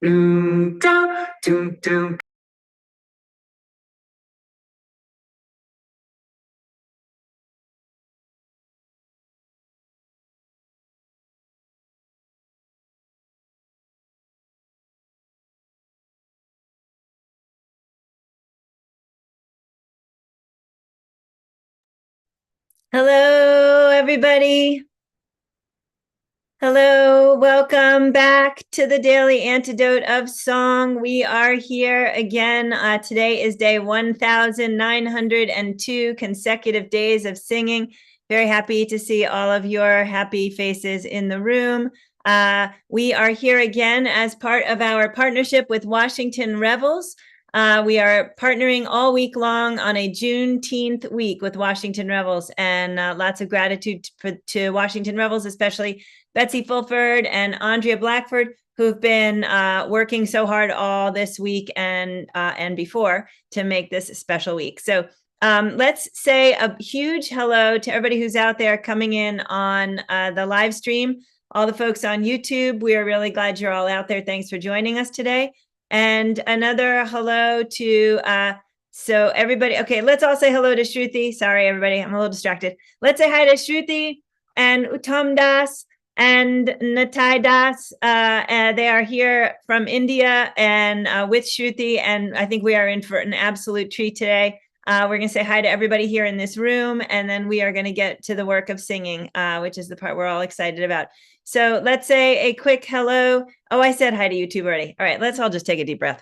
Doom, doom, doom, doom. Hello, everybody. Hello, welcome back to the Daily Antidote of Song. We are here again. Today is day 1902 consecutive days of singing. Very happy to see all of your happy faces in the room. We are here again as part of our partnership with Washington Revels. We are partnering all week long on a Juneteenth week with Washington Revels, and lots of gratitude to Washington Revels, especially Betsy Fulford and Andrea Blackford, who've been working so hard all this week and before to make this special week. So let's say a huge hello to everybody who's out there coming in on the live stream. All the folks on YouTube, we are really glad you're all out there. Thanks for joining us today. And another hello to so everybody. Okay, let's all say hello to Shruthi. Sorry, everybody, I'm a little distracted. Let's say hi to Shruthi and Uttam Das and Natai Das. They are here from India and with Shruthi, and I think we are in for an absolute treat today. We're going to say hi to everybody here in this room, and then we are going to get to the work of singing, which is the part we're all excited about. So let's say a quick hello. Oh, I said hi to YouTube already. All right, let's all just take a deep breath.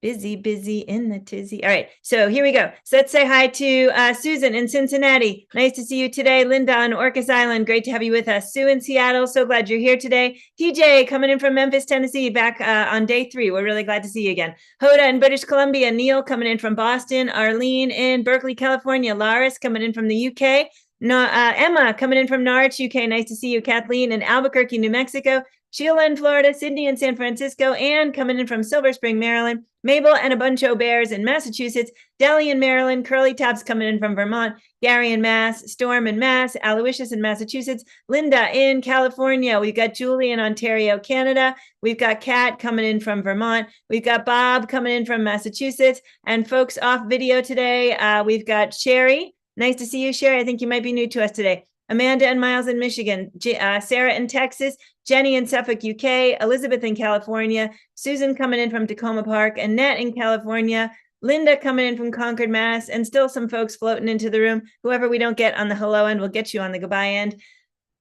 Busy in the tizzy. All right, so here we go. So let's say hi to Susan in Cincinnati. Nice to see you today. Linda on Orcas Island. Great to have you with us. Sue in Seattle. So glad you're here today. TJ coming in from Memphis, Tennessee, back on day 3. We're really glad to see you again. Hoda in British Columbia. Neil coming in from Boston. Arlene in Berkeley, California. Laris coming in from the UK. Emma coming in from Norwich, UK. Nice to see you. Kathleen in Albuquerque, New Mexico. Sheila in Florida, Sydney in San Francisco, Anne coming in from Silver Spring, Maryland, Mabel and a bunch of bears in Massachusetts, Deli in Maryland, Curly Tops coming in from Vermont, Gary in Mass, Storm in Mass, Aloysius in Massachusetts, Linda in California. We've got Julie in Ontario, Canada. We've got Kat coming in from Vermont. We've got Bob coming in from Massachusetts. And folks off video today, we've got Sherry. Nice to see you, Sherry. I think you might be new to us today. Amanda and Miles in Michigan, Sarah in Texas, Jenny in Suffolk, UK, Elizabeth in California, Susan coming in from Tacoma Park, Annette in California, Linda coming in from Concord, Mass, and still some folks floating into the room. Whoever we don't get on the hello end, we'll get you on the goodbye end.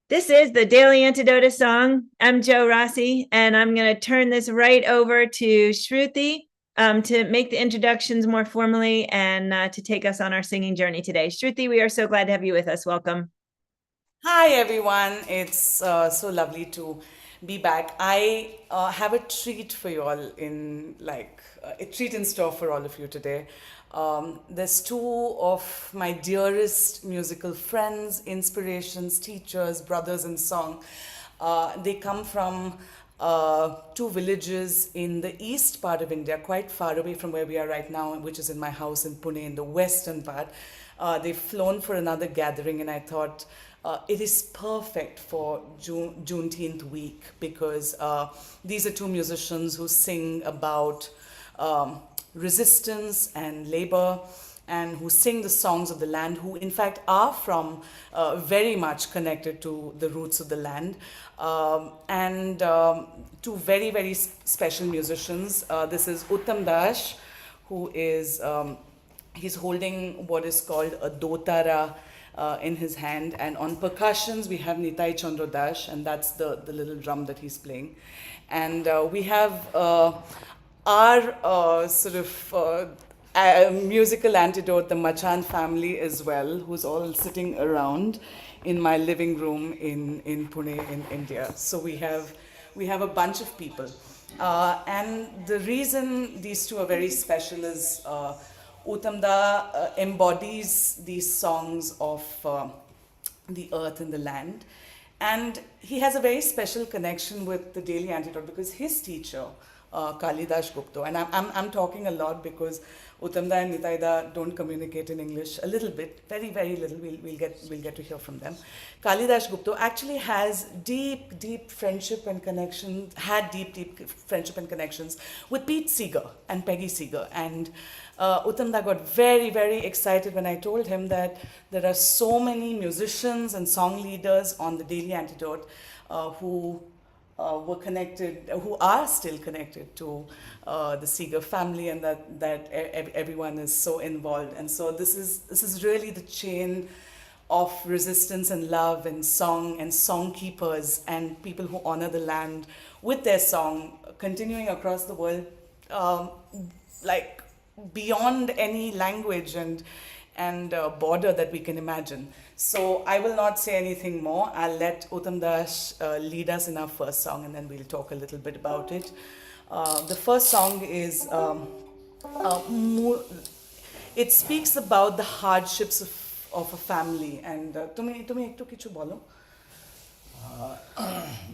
This is the Daily Antidote of Song. I'm Joe Rossi, and I'm going to turn this right over to Shruthi to make the introductions more formally and to take us on our singing journey today. Shruthi, we are so glad to have you with us. Welcome. Hi everyone, it's so lovely to be back. I have a treat for you all a treat in store for all of you today. There's two of my dearest musical friends, inspirations, teachers, brothers in song. They come from two villages in the east part of India, quite far away from where we are right now, which is in my house in Pune in the western part. They've flown for another gathering, and I thought it is perfect for Juneteenth week because these are two musicians who sing about resistance and labor and who sing the songs of the land, who in fact are from very much connected to the roots of the land. And two very, very special musicians. This is Uttam Das, who is, he's holding what is called a dotara in his hand, and on percussions we have Nitai Chandra Das, and that's the little drum that he's playing. And we have our musical antidote, the Machan family as well, who's all sitting around in my living room in Pune in India. So we have a bunch of people. And the reason these two are very special is Uttamda embodies these songs of the earth and the land. And he has a very special connection with the Daily Antidote because his teacher, Kalidas Gupta. And I'm talking a lot because Uttam Da and Natai don't communicate in English a little bit, very, very little. We'll get to hear from them. Kalidas Gupta actually has deep friendship and connections, deep friendship and connections with Pete Seeger and Peggy Seeger. And Uttam Da got very, very excited when I told him that there are so many musicians and song leaders on the Daily Antidote who were connected, who are still connected to the Seeger family, and that everyone is so involved. And so this is really the chain of resistance and love and song keepers and people who honor the land with their song, continuing across the world, like beyond any language and border that we can imagine. So I will not say anything more. I'll let Uttam Das lead us in our first song, and then we'll talk a little bit about it. The first song is, it speaks about the hardships of a family. And তুমি একটু কিছু বলো।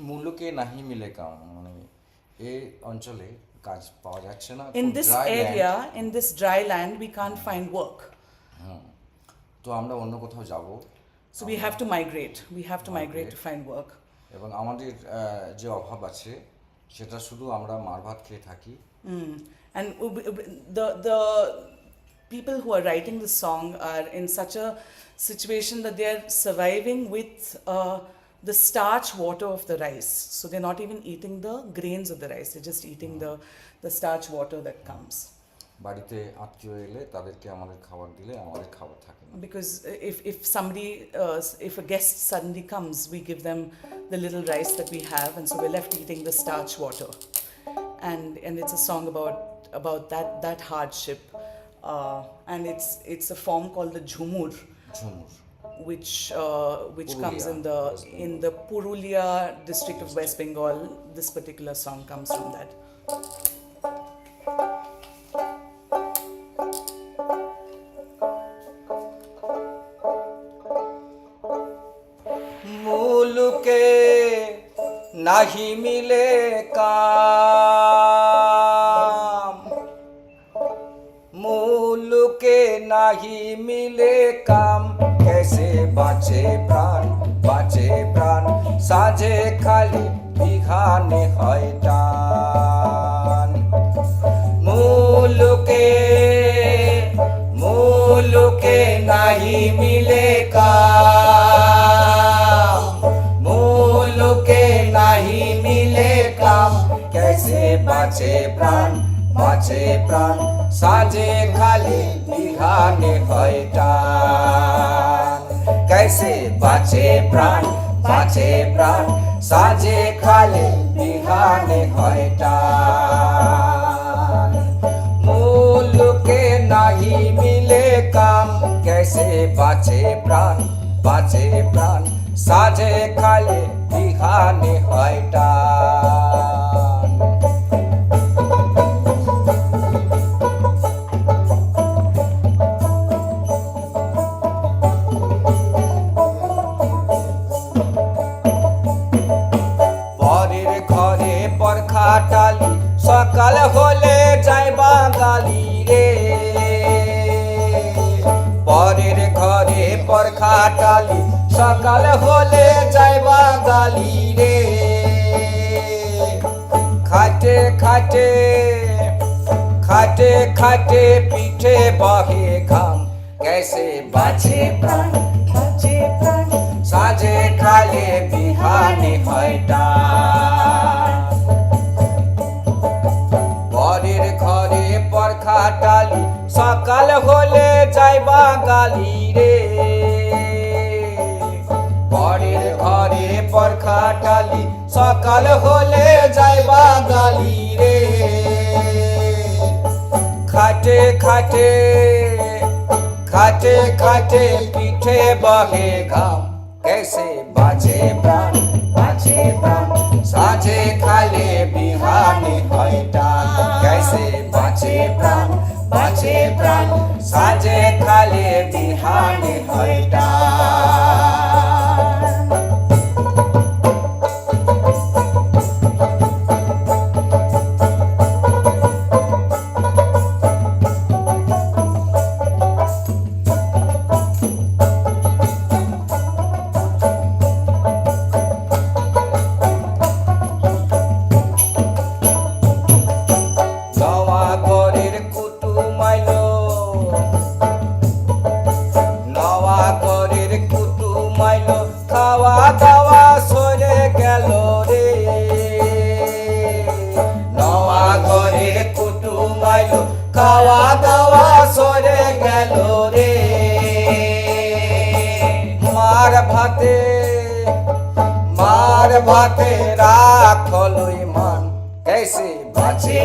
মুলুকে নাহি মিলে কাম, মানে এই অঞ্চলে কাজ পাওয়া যাচ্ছে না। In this area, in this dry land, we can't find work. তো আমরা অন্য কোথাও যাব। So we have to migrate. We have to migrate to find work. এবং আমাদের যে অভাব আছে সেটা শুধু আমরা মার ভাত খেয়ে থাকি। And the people who are writing the song are in such a situation that they are surviving with the starch water of the rice. So they're not even eating the grains of the rice. They're just eating the starch water that comes. বাড়িতে আত্মীয় এলে তাদেরকে আমাদের খাবার দিলে আমাদের খাবার থাকে না। Because if a guest suddenly comes, we give them the little rice that we have, and so we're left eating the starch water. And it's a song about that hardship, and it's a form called the jhumur, which comes in the Purulia district of West Bengal. This particular song comes from that. মুলুকে নাহি মিলে কাম, মুলুকে নাহি মিলে কাম, कैसे বাঁচে প্রাণ, বাঁচে প্রাণ, সাঁঝে খালি বিঘানে হয় টান। মুলুকে মুলুকে নাহি মিলে কাম, মুলুকে নাহি মিলে কাম, कैसे বাঁচে প্রাণ, বাঁচে প্রাণ, সাঁঝে খালি বিঘানে হয় টান। कैसे বাঁচে প্রাণ, বাঁচে প্রাণ, সাঁঝে খালি বিঘানে হয় টান। মুলুকে নাহি মিলে কাম, कैसे বাঁচে প্রাণ, বাঁচে প্রাণ, সাঁঝে খালি বিঘানে হয় টান। পরের ঘরে পরখাটালি, সকাল হলে যাইবা গালি রে। পরের ঘরে পরখাটালি, সকাল হলে যাইবা গালি রে। খাটে খাটে খাটে খাটে পিঠে বহে ঘাম, कैसे বাঁচে প্রাণ, বাঁচে প্রাণ, সাঁঝে খালে বিহানে হয় টান। পরের ঘরে পরখাটালি, সকাল হলে যাইবা গালি রে। পরের ঘরে পরখাটালি, সকাল হলে যাইবা গালি রে। খাটে খাটে খাটে খাটে পিঠে বহে ঘাম, कैसे বাঁচে প্রাণ, বাঁচে প্রাণ, সাঁঝে খালে বিহানে হয় টান। कैसे বাঁচে প্রাণ, বাঁচে প্রাণ, সাঁঝে খালে বিহানে হয় টান। খাওয়া দাওয়া সরে গেল রে মার ভাতে রাখলো মান कैसे বাঁচে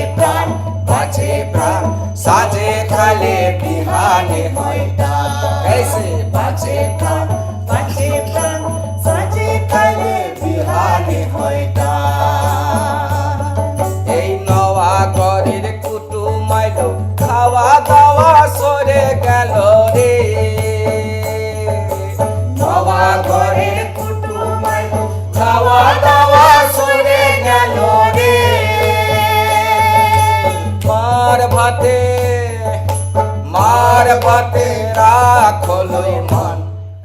প্রাণ সাজে খালে বিহানে হয়টা कैसे বাঁচে প্রাণ সাজে খালে বিহানে হয়টা এই নওয়া ঘরের কুটুম আইলো খাওয়া দাওয়া সরে গেল রে নওয়া ঘরের কুটুম আইলো খাওয়া দাওয়া সরে গেল রে মার ভাতে রাখলো মান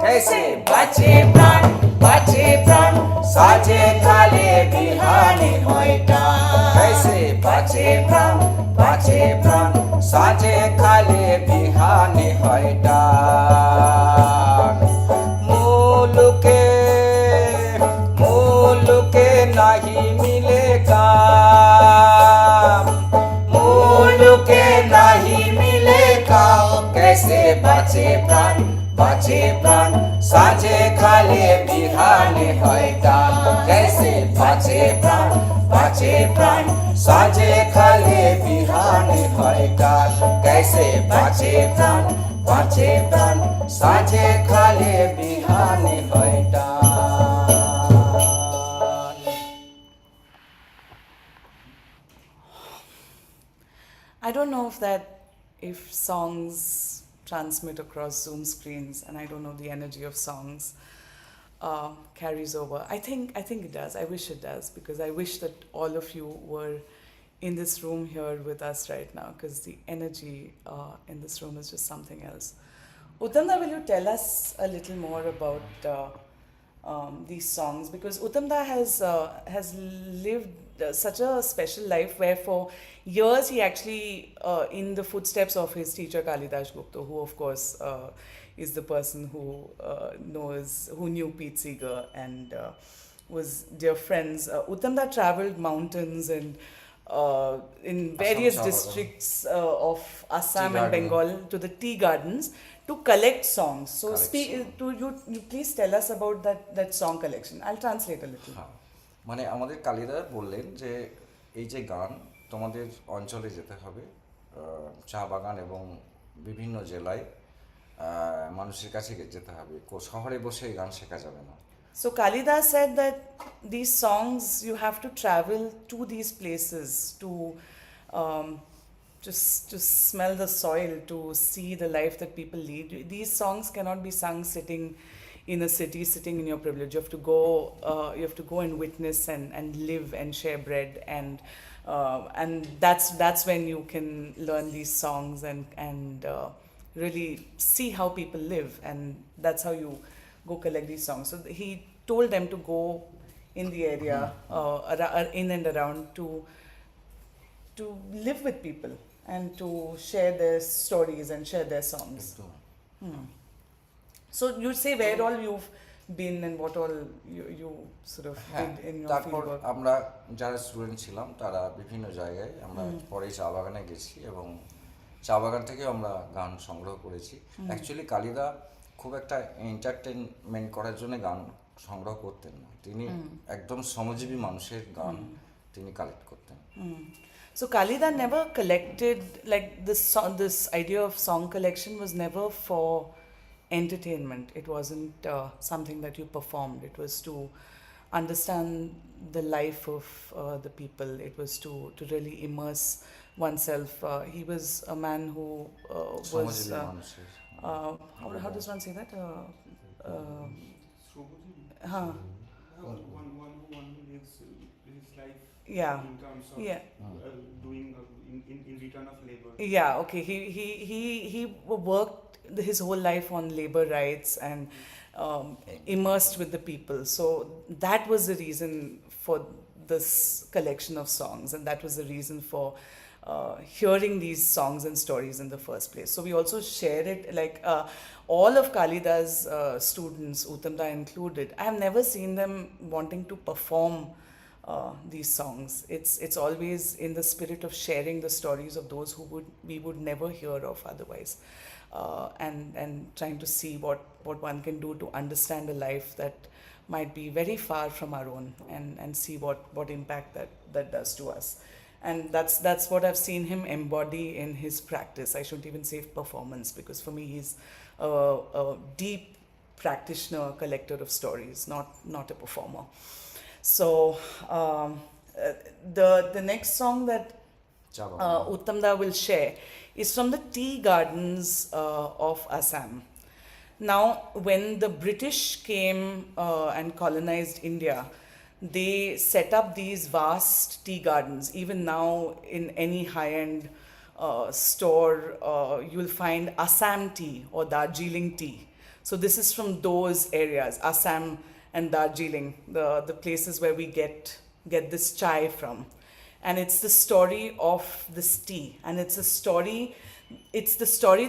कैसे বাঁচে প্রাণ সাজে খালে বিহানে হয়টা कैसे বাঁচে প্রাণ সাজে খালে বিহানে হয়টা মুলুকে নাহি মিলে কাম মুলুকে নাহি মিলে কাম कैसे বাঁচে প্রাণ সাজে খালে বিহানে হয়টা कैसे বাঁচে প্রাণ সাজে খালে বিহানে হয়টা कैसे বাঁচে প্রাণ সাজে খালে বিহানে হয়টা I don't know if songs transmit across Zoom screens, and I don't know the energy of songs carries over. I think it does. I wish it does, because I wish that all of you were in this room here with us right now, because the energy in this room is just something else. Uttam, will you tell us a little more about these songs? Because Uttam has lived such a special life where for years he actually in the footsteps of his teacher Kalidas Gupta, who of course is the person who knew Pete Seeger and was dear friends. Uttam traveled mountains and in various districts of Assam and Bengal to the tea gardens to collect songs. So you please tell us about that song collection. I'll translate a little. মানে আমাদের কালিদা বললেন যে এই যে গান তোমাদের অঞ্চলে যেতে হবে চা বাগান এবং বিভিন্ন জেলায় মানুষের কাছে যেতে হবে শহরে বসে এই গান শেখা যাবে না So Kalidas said that these songs you have to travel to these places to just to smell the soil, to see the life that people lead. These songs cannot be sung sitting in a city, sitting in your privilege. You have to go and witness and live and share bread, and that's when you can learn these songs and really see how people live, and that's how you go collect these songs. So he told them to go in the area, in and around, to live with people and to share their stories and share their songs. So you say where all you've been and what all you sort of did in your তারপর fieldwork. আমরা যারা student ছিলাম তারা বিভিন্ন জায়গায় আমরা পরে চা বাগানে গেছি এবং চা বাগান থেকেও আমরা গান সংগ্রহ করেছি অ্যাকচুয়ালি কালিদা খুব একটা এন্টারটেনমেন্ট করার জন্য গান সংগ্রহ করতেন না তিনি একদম শ্রমজীবী মানুষের গান তিনি কালেক্ট করতেন So Kalida never collected, like this idea of song collection was never for entertainment. It wasn't something that you performed. It was to understand the life of the people. It was to really immerse oneself. He was a man who was how does one say that? One who lives his life Yeah. in terms of doing in return of labor. Yeah, okay. He worked his whole life on labor rights and immersed with the people. So that was the reason for this collection of songs, and that was the reason for hearing these songs and stories in the first place. So we also share it, like all of Kalida's students, Uttam included. I have never seen them wanting to perform these songs. It's always in the spirit of sharing the stories of those who we would never hear of otherwise, and trying to see what one can do to understand a life that might be very far from our own, and see what impact that does to us. And that's what I've seen him embody in his practice. I shouldn't even say performance, because for me he's a deep practitioner, collector of stories, not a performer. So the next song that Uttam Da will share is from the tea gardens of Assam. Now, when the British came and colonized India, they set up these vast tea gardens. Even now, in any high-end store, you'll find Assam tea or Darjeeling tea. So this is from those areas, Assam and Darjeeling, the places where we get this chai from. And it's the story of this tea. And it's the story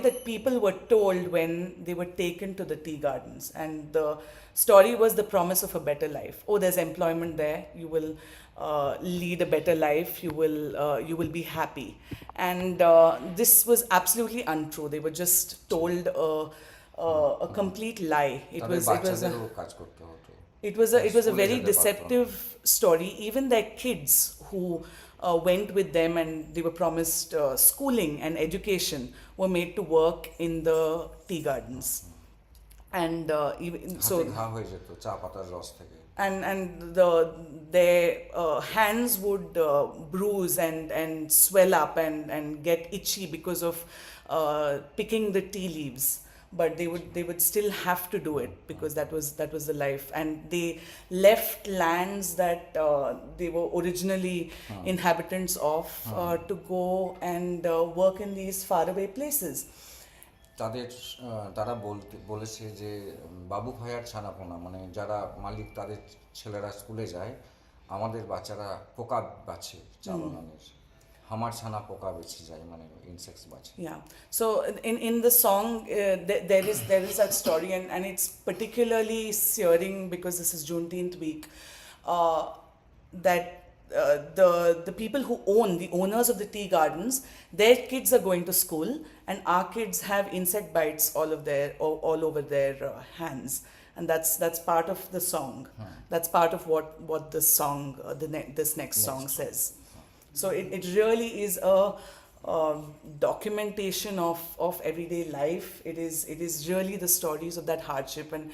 that people were told when they were taken to the tea gardens. And the story was the promise of a better life. Oh, there's employment there. You will lead a better life. You will be happy. And this was absolutely untrue. They were just told a complete lie. It was a very deceptive story. Even their kids who went with them and they were promised schooling and education were made to work in the tea gardens. And even so, and their hands would bruise and swell up and get itchy because of picking the tea leaves. But they would still have to do it because that was the life. And they left lands that they were originally inhabitants of to go and work in these faraway places. তারা বলেছে যে বাবু ভাইয়ার ছানাপোনা, মানে যারা মালিক তাদের ছেলেরা স্কুলে যায়, আমাদের বাচ্চারা পোকা বাছে চা বাগানের, আমার ছানা পোকা বেছে যায়, মানে ইনসেক্টস বাছে. Yeah, so in the song there is that story, and it's particularly searing because this is Juneteenth week, that the people who the owners of the tea gardens, their kids are going to school, and our kids have insect bites all over their hands, and that's part of the song. That's part of what the song, this next song says. So it really is a documentation of everyday life. It is really the stories of that hardship, and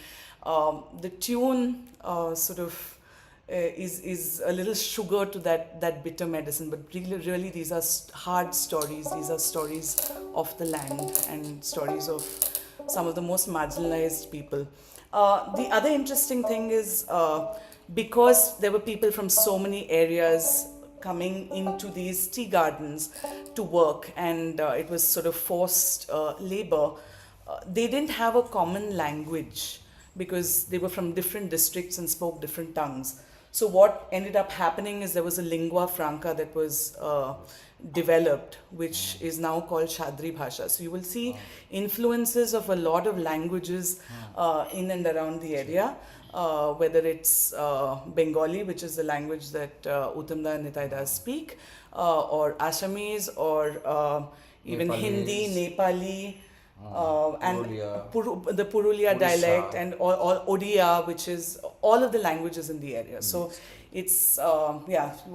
the tune sort of is a little sugar to that bitter medicine. But really these are hard stories. These are stories of the land and stories of some of the most marginalized people. The other interesting thing is because there were people from so many areas coming into these tea gardens to work, and it was sort of forced labor, they didn't have a common language because they were from different districts and spoke different tongues. So what ended up happening is there was a lingua franca that was developed, which is now called Shadri Bhasha. So you will see influences of a lot of languages in and around the area. Whether it's Bengali, which is the language that Uttam Da and Natai speak, or Assamese, or even Nepalese, Hindi, Nepali, and the Purulia Odisha dialect, and all Odia, which is all of the languages in the area. So it's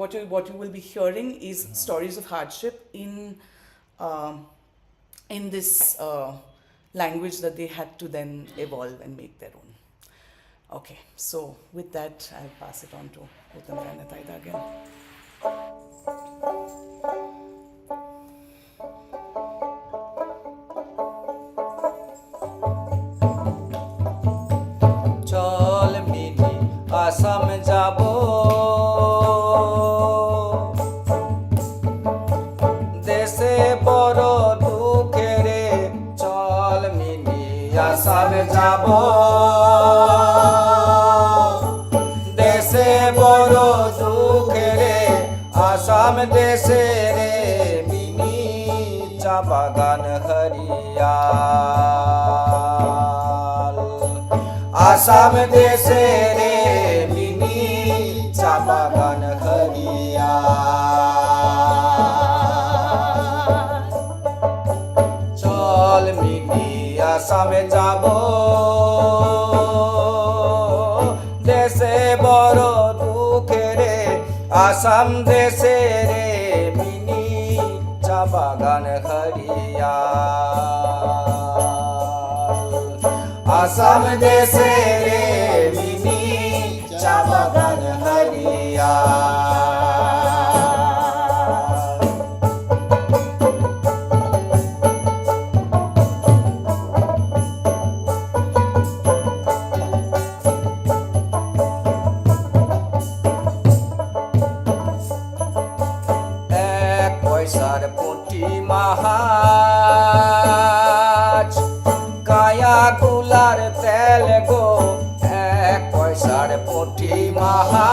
what you will be hearing is stories of hardship in this language that they had to then evolve and make their own. Okay, so with that, I'll pass it on to Uttam Da and Natai again. চল mini Assam যাবো, দেশে বড় দুঃখে রে, চল mini Assam যাবো, দেশে বড় দুঃখে রে, আসাম দেশে রে মিনি চা বাগান হরিয়াল, আসাম দেশে রে মিনি চা বাগান আসামে যাব দেশে বড় দুঃখে রে আসাম দেশে রে মিনি চা বাগান হরিয়াল আসাম দেশে রে মিনি চা বাগান হরিয়াল এক পয়সার পুঁটি মাহাজ কায়া গুলার তেল গো এক পয়সার পুঁটি মাহাজ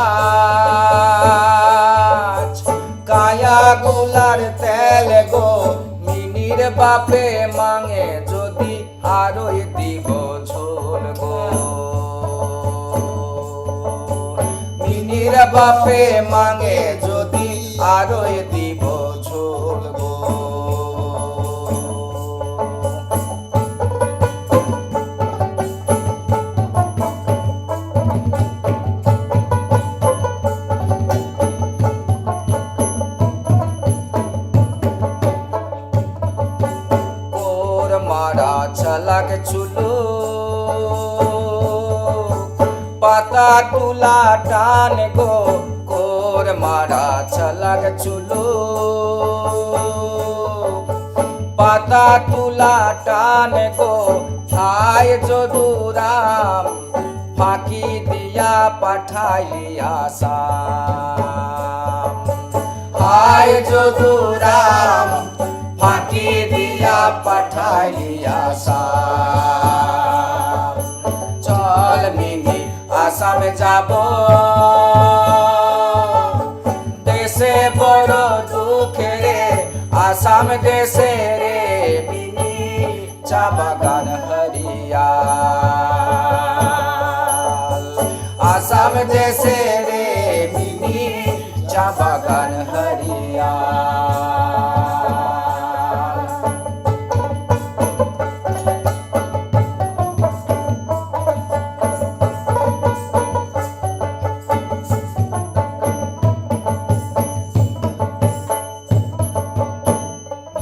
কায়া গুলার তেল গো মিনির বাপে মাঙে যদি আরোই দিব ঝোল গো মিনির বাপে মাঙে যদি আরোই দিব ঝোল গো কোর মারা চালাক চুলো পাতা তুলা টান গো কোর মারা চালাক চুলো পাতা তুলা টান গো আয় যদুরাম ফাঁকি দিয়া পাঠাইলি আসাম আয় যদুরাম ফাঁকি দিয়া পাঠাইলি আসাম চল মিনি আসামে যাব দেশে বড় দুঃখে রে আসাম দেশে রে মিনি চা বাগান হরিয়াল আসাম দেশে রে মিনি চা বাগান হরিয়াল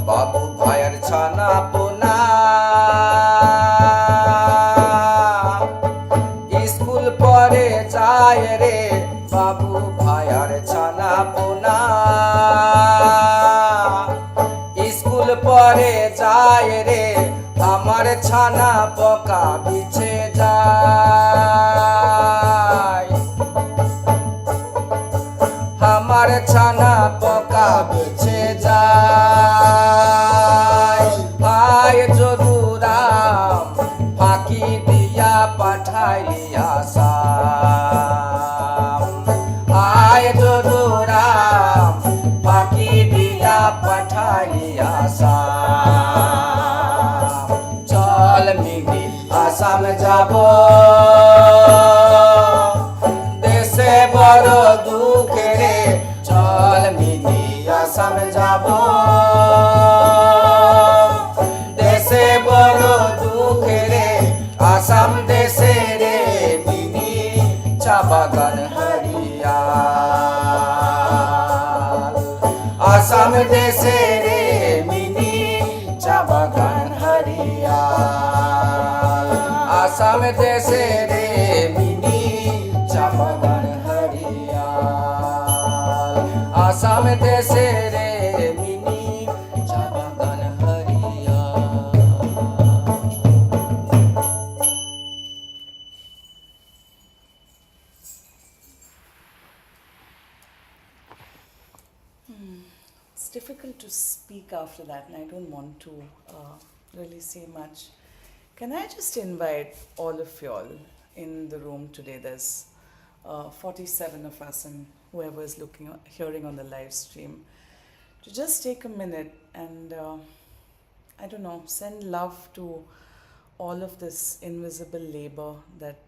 বাবু ভাইয়ের ছানা পোনা স্কুল পরে যায় রে বাবু ভাইয়ের ছানা পোনা স্কুল পরে যায় রে আমার ছানা পোকা বিছে যায় আমার ছানা পোকা বিছে যায় আয় যদুরাম ফাঁকি দিয়া পাঠাইলি আসাম আয় যদুরাম ফাঁকি দিয়া পাঠাইলি আসাম চল মিনি আসাম যাব দেশে বড় দুঃখে রে চল মিনি আসাম যাব দেশে বড় দুঃখে রে আসাম দেশে রে মিনি চা বাগান হরিয়াল আসাম দেশে রে মিনি চা বাগান হরিয়াল আসাম দেশে রে মিনি চা বাগান হরিয়াল আসাম দেশে রে মিনি চা বাগান হরিয়াল It's difficult to speak after that, and I don't want to really say much. Can I just invite all of y'all in the room today? There's 47 of us, and whoever is hearing on the live stream, to just take a minute and I don't know, send love to all of this invisible labor that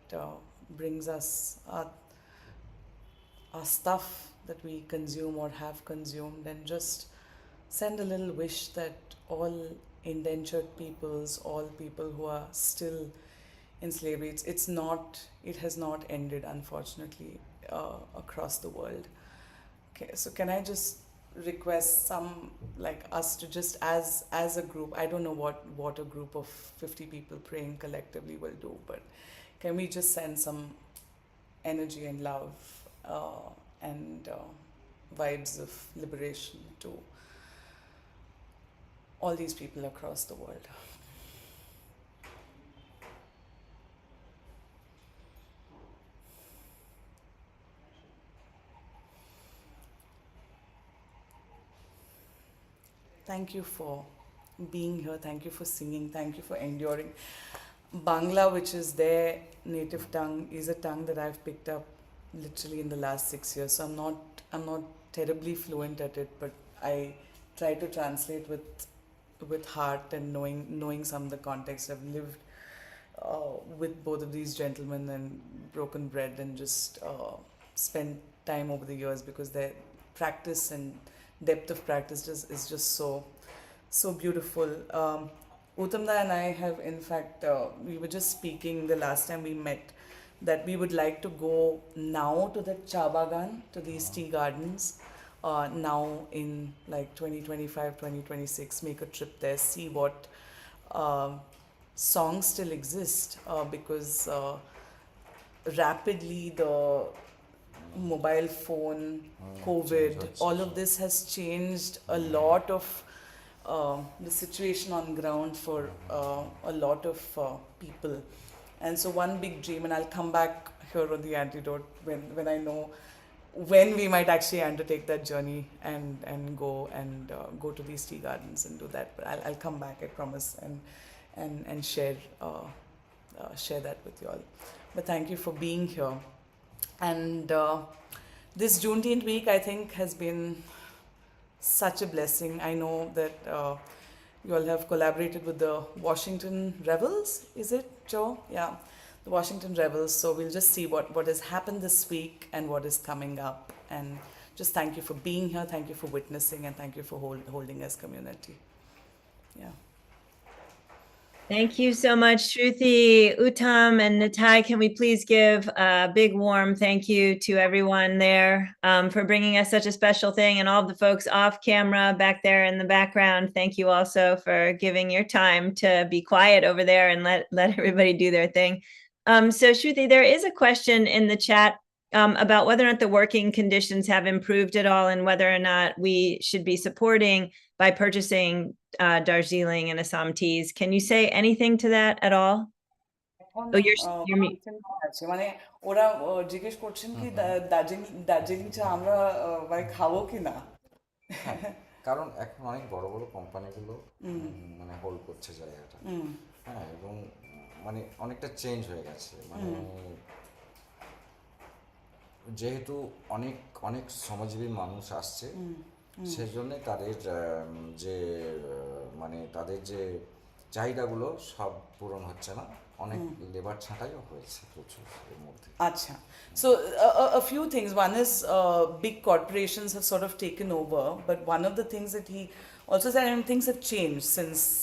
brings us our stuff that we consume or have consumed, and just send a little wish that all indentured peoples, all people who are still in slavery. It has not ended, unfortunately, across the world. Okay, so can I just request some, like us to just as a group, I don't know what a group of 50 people praying collectively will do, but can we just send some energy and love and vibes of liberation to all these people across the world? Thank you for being here. Thank you for singing. Thank you for enduring. Bangla, which is their native tongue, is a tongue that I've picked up literally in the last 6 years. So I'm not terribly fluent at it, but I try to translate with heart and knowing some of the context. I've lived with both of these gentlemen and broken bread and just spent time over the years, because their practice and depth of practice is just so beautiful. Uttam and I have, in fact, we were just speaking the last time we met, that we would like to go now to the cha bagan, to these tea gardens, now in like 2025, 2026, make a trip there, see what songs still exist, because rapidly the mobile phone, COVID, all of this has changed a lot of the situation on ground for a lot of people. And so one big dream, and I'll come back here on the Antidote when I know when we might actually undertake that journey and go to these tea gardens and do that. But I'll come back, I promise, and share that with you all. But thank you for being here. And this Juneteenth week, I think, has been such a blessing. I know that you all have collaborated with the Washington Revels, is it, Joe? Yeah, the Washington Revels. So we'll just see what has happened this week and what is coming up. And just thank you for being here, thank you for witnessing, and thank you for holding as community. Yeah. Thank you so much, Shruthi, Uttam, and Natai. Can we please give a big warm thank you to everyone there for bringing us such a special thing, and all of the folks off camera back there in the background. Thank you also for giving your time to be quiet over there and let everybody do their thing. So Shruthi, there is a question in the chat about whether or not the working conditions have improved at all, and whether or not we should be supporting by purchasing Darjeeling and Assam teas. Can you say anything to that at all? Oh, you're me. মানে ওরা জিজ্ঞেস করছেন কি দার্জিলিং চা আমরা মানে খাবো কি না? কারণ এখন অনেক বড় বড় কোম্পানিগুলো মানে হোল্ড করছে জায়গাটা, হ্যাঁ, এবং মানে অনেকটা চেঞ্জ হয়ে গেছে, মানে যেহেতু অনেক শ্রমজীবী মানুষ আসছে, সেজন্য তাদের যে মানে তাদের যে চাহিদাগুলো সব পূরণ হচ্ছে না, অনেক লেবার ছাঁটাইও হয়েছে প্রচুর এর মধ্যে। আচ্ছা, so a few things. One is big corporations have sort of taken over, but one of the things that he also said, I mean, things have changed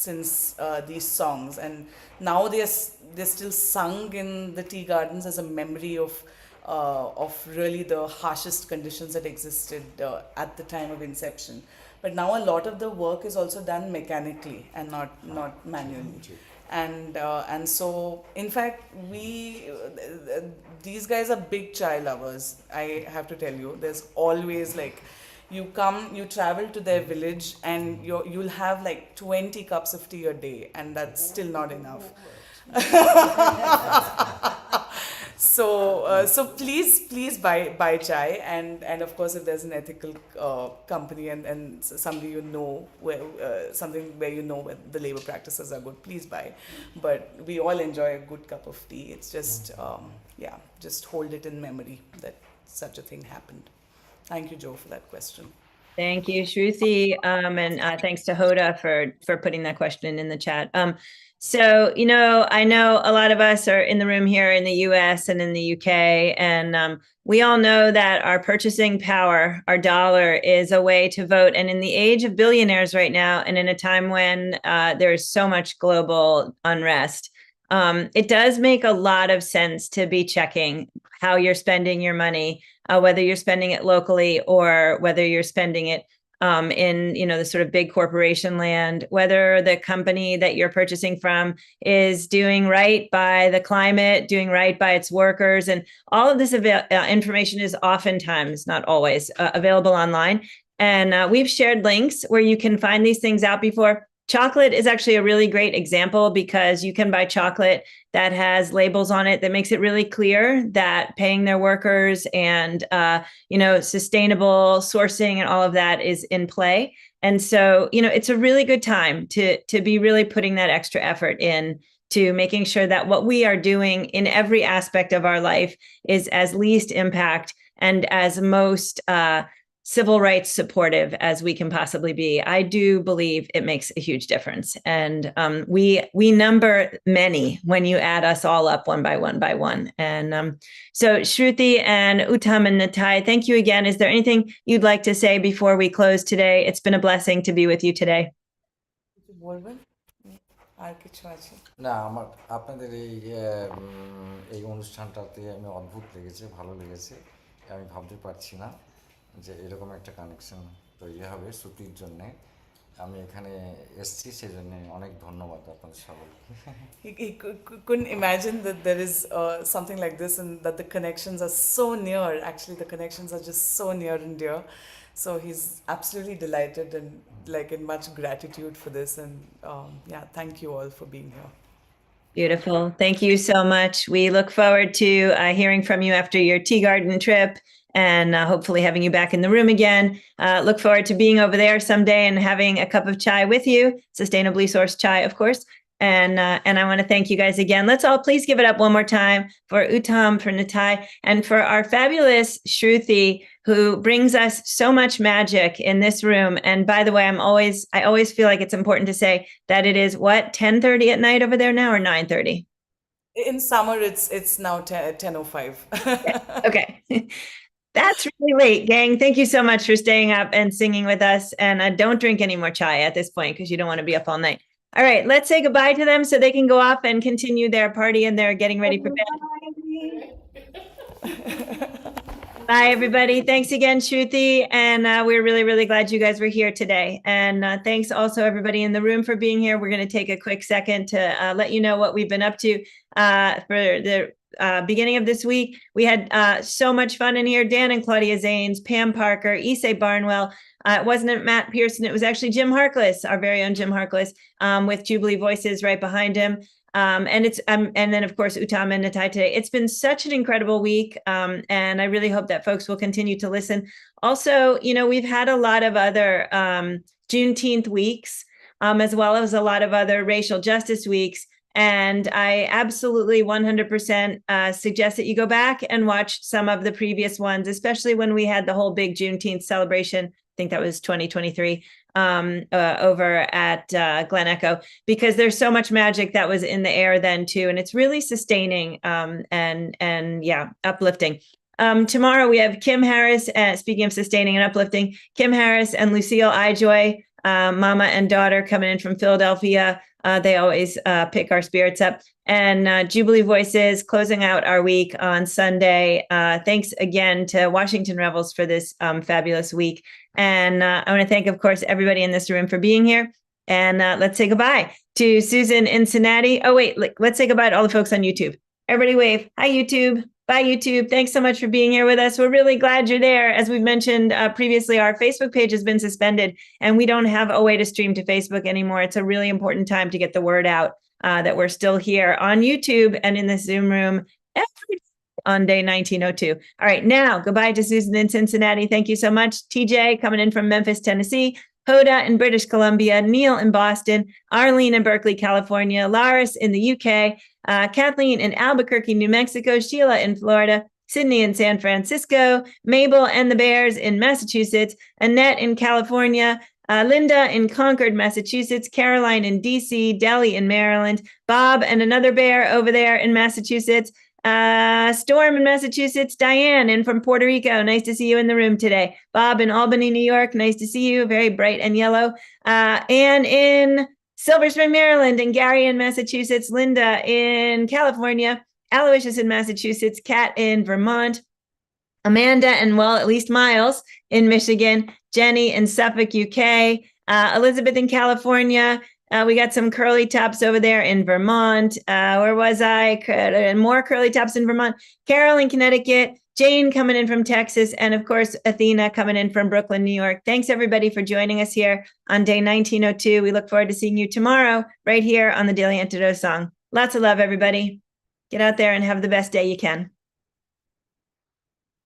since these songs, and now they're still sung in the tea gardens as a memory of really the harshest conditions that existed at the time of inception. But now a lot of the work is also done mechanically and not manually. And so, in fact, these guys are big chai lovers, I have to tell you. There's always like, you travel to their village and you'll have like 20 cups of tea a day, and that's still not enough. So please buy chai, and of course, if there's an ethical company and somebody something where you know where the labor practices are good, please buy. But we all enjoy a good cup of tea. It's just just hold it in memory that such a thing happened. Thank you, Joe, for that question. Thank you, Shruthi. And thanks to Hoda for putting that question in the chat. So, I know a lot of us are in the room here in the US and in the UK, and we all know that our purchasing power, our dollar, is a way to vote. And in the age of billionaires right now, and in a time when there's so much global unrest, it does make a lot of sense to be checking how you're spending your money, whether you're spending it locally or whether you're spending it in the sort of big corporation land, whether the company that you're purchasing from is doing right by the climate, doing right by its workers, and all of this information is oftentimes, not always, available online. And we've shared links where you can find these things out before. Chocolate is actually a really great example because you can buy chocolate that has labels on it that makes it really clear that paying their workers and sustainable sourcing and all of that is in play. And so, it's a really good time to be really putting that extra effort in to making sure that what we are doing in every aspect of our life is as least impact and as most civil rights supportive as we can possibly be. I do believe it makes a huge difference. And we number many when you add us all up one by one. And so Shruthi and Uttam and Natai, thank you again. Is there anything you'd like to say before we close today? It's been a blessing to be with you today. না আমার আপনাদের এই অনুষ্ঠানটাতে আমি অদ্ভুত লেগেছে, ভালো লেগেছে। আমি ভাবতে পারছি না যে এরকম একটা কানেকশন তৈরি হবে শ্রুতির জন্যে। আমি এখানে এসেছি সেজন্য অনেক ধন্যবাদ আপনাদের সবাইকে। He couldn't imagine that there is something like this and that the connections are so near. Actually, the connections are just so near and dear. So he's absolutely delighted and in much gratitude for this. And thank you all for being here. Beautiful. Thank you so much. We look forward to hearing from you after your tea garden trip. And hopefully having you back in the room again. Look forward to being over there someday and having a cup of chai with you, sustainably sourced chai, of course. And I want to thank you guys again. Let's all please give it up one more time for Uttam, for Natai, and for our fabulous Shruthi, who brings us so much magic in this room. And by the way, I always feel like it's important to say that it is 10:30 at night over there now, or 9:30? In summer, it's now 10:05. Okay. That's really late, gang. Thank you so much for staying up and singing with us. And don't drink any more chai at this point because you don't want to be up all night. All right, let's say goodbye to them so they can go off and continue their party and they're getting ready for bed. Bye, everybody. Thanks again, Shruthi. And we're really, really glad you guys were here today. And thanks also everybody in the room for being here. We're going to take a quick second to let you know what we've been up to for the beginning of this week. We had so much fun in here. Dan and Claudia Zanes, Pam Parker, Issei Barnwell. It wasn't Matt Pearson. It was actually Jim Harkless, our very own Jim Harkless, with Jubilee Voices right behind him. And then of course, Uttam and Natai today. It's been such an incredible week. And I really hope that folks will continue to listen. Also, we've had a lot of other Juneteenth weeks, as well as a lot of other racial justice weeks. And I absolutely 100% suggest that you go back and watch some of the previous ones, especially when we had the whole big Juneteenth celebration. I think that was 2023 over at Glen Echo, because there's so much magic that was in the air then too. And it's really sustaining and uplifting. Tomorrow we have Kim Harris, speaking of sustaining and uplifting, Kim Harris and Lucille Ijoy, mama and daughter, coming in from Philadelphia. They always pick our spirits up. And Jubilee Voices closing out our week on Sunday. Thanks again to Washington Revels for this fabulous week. And I want to thank, of course, everybody in this room for being here. And let's say goodbye to Susan in Cincinnati. Oh, wait, let's say goodbye to all the folks on YouTube. Everybody wave. Hi, YouTube. Bye, YouTube. Thanks so much for being here with us. We're really glad you're there. As we've mentioned previously, our Facebook page has been suspended and we don't have a way to stream to Facebook anymore. It's a really important time to get the word out that we're still here on YouTube and in the Zoom room every day on day 1902. All right, now goodbye to Susan in Cincinnati. Thank you so much. TJ coming in from Memphis, Tennessee. Hoda in British Columbia, Neil in Boston, Arlene in Berkeley, California, Laris in the UK, Kathleen in Albuquerque, New Mexico, Sheila in Florida, Sydney in San Francisco, Mabel and the Bears in Massachusetts, Annette in California, Linda in Concord, Massachusetts, Caroline in DC, Delhi in Maryland, Bob and another bear over there in Massachusetts, Storm in Massachusetts, Diane in from Puerto Rico. Nice to see you in the room today. Bob in Albany, New York. Nice to see you. Very bright and yellow. Anne in Silver Spring, Maryland, and Gary in Massachusetts, Linda in California, Aloysius in Massachusetts, Kat in Vermont, Amanda and, well, at least Miles in Michigan, Jenny in Suffolk, UK, Elizabeth in California. We got some curly tops over there in Vermont. Where was I? More curly tops in Vermont. Carol in Connecticut, Jane coming in from Texas, and of course, Athena coming in from Brooklyn, New York. Thanks everybody for joining us here on day 1902. We look forward to seeing you tomorrow right here on the Daily Antidote Song. Lots of love, everybody. Get out there and have the best day you can.